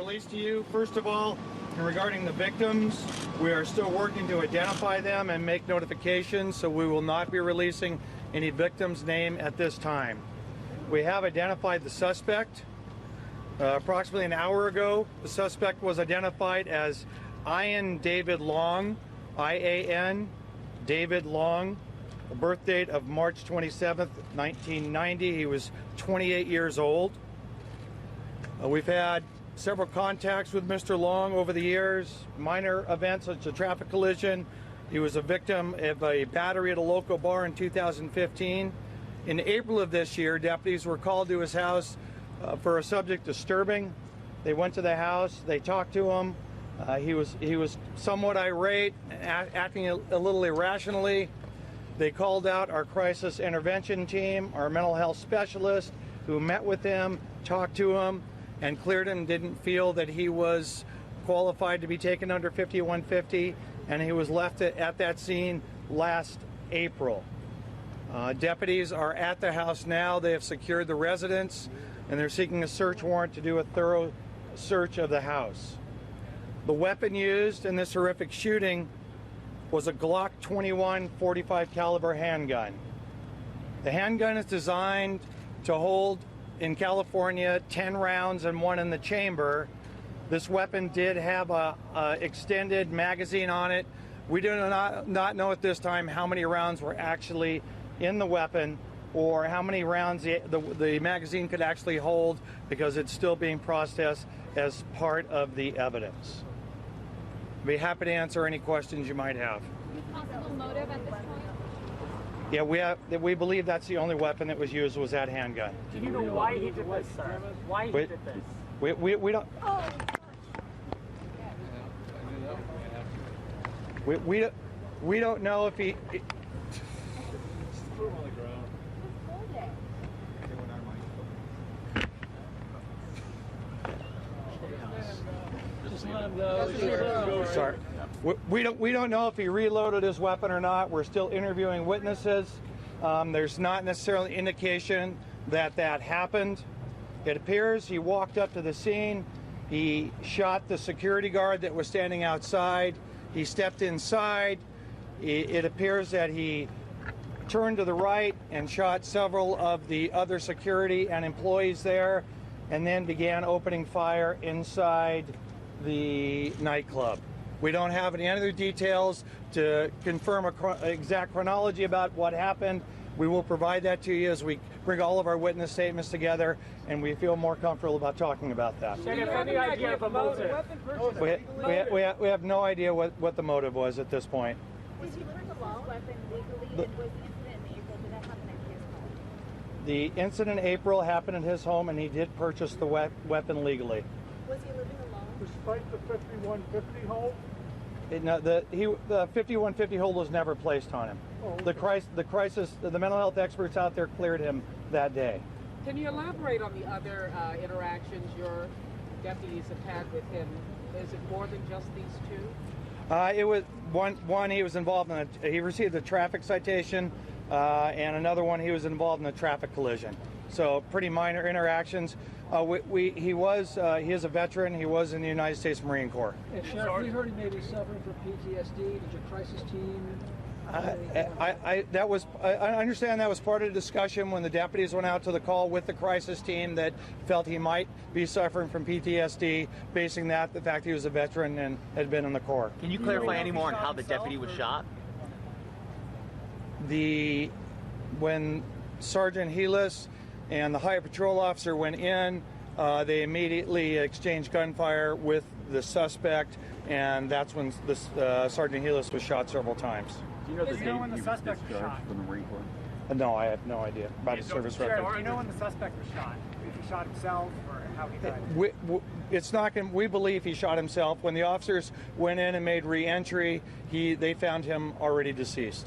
release to you. First of all, regarding the victims, we are still working to identify them and make notifications, so we will not be releasing any victim's name at this time. We have identified the suspect. Approximately an hour ago, the suspect was identified as Ian David Long, I-A-N, David Long, a birth date of March 27th, 1990. He was 28 years old. We've had several contacts with Mr. Long over the years, minor events such as a traffic collision. He was a victim of a battery at a local bar in 2015. In April of this year, deputies were called to his house for a subject disturbing. They went to the house, they talked to him. He was somewhat irate, acting a little irrationally. They called out our crisis intervention team, our mental health specialist, who met with him, talked to him, and cleared him, didn't feel that he was qualified to be taken under 5150, and he was left at that scene last April. Deputies are at the house now. They have secured the residence, and they're seeking a search warrant to do a thorough search of the house. The weapon used in this horrific shooting was a Glock 21 .45 caliber handgun. The handgun is designed to hold, in California, 10 rounds and one in the chamber. This weapon did have a extended magazine on it. We do not know at this time how many rounds were actually in the weapon or how many rounds the magazine could actually hold, because it's still being processed as part of the evidence. I'd be happy to answer any questions you might have. Possible motive at this point? Yeah, we believe that's the only weapon that was used, was that handgun. Do you know why he did this, sir? Why he did this? We don't. Oh. We don't know if he. Sorry. We don't know if he reloaded his weapon or not. We're still interviewing witnesses. There's not necessarily indication that happened. It appears he walked up to the scene. He shot the security guard that was standing outside. He stepped inside. It appears that he turned to the right and shot several of the other security and employees there, and then began opening fire inside the nightclub. We don't have any other details to confirm an exact chronology about what happened. We will provide that to you as we bring all of our witness statements together, and we feel more comfortable about talking about that. Do you have any idea of a motive? We have no idea what the motive was at this point. Did he purchase the weapon legally, and was the incident in April, did that happen at his home? The incident in April happened at his home, and he did purchase the weapon legally. Was he living alone? Despite the 5150 hold? The 5150 hold was never placed on him. Oh, okay. The mental health experts out there cleared him that day. Can you elaborate on the other interactions your deputies have had with him? Is it more than just these two? It was one he was involved in. He received a traffic citation, and another one he was involved in a traffic collision. So pretty minor interactions. He is a veteran. He was in the United States Marine Corps. Hey, Sheriff, we heard he may be suffering from PTSD. Did your crisis team? I understand that was part of the discussion when the deputies went out to the call with the crisis team, that felt he might be suffering from PTSD, basing that the fact he was a veteran and had been in the Corps. Can you clarify any more on how the deputy was shot? When Sergeant Helis and the Highway Patrol officer went in, they immediately exchanged gunfire with the suspect, and that's when Sergeant Helis was shot several times. Do you know when the suspect was shot? From the Marine Corps? No, I have no idea about his service record. Do you know when the suspect was shot? If he shot himself or how he died? We believe he shot himself. When the officers went in and made re-entry, they found him already deceased.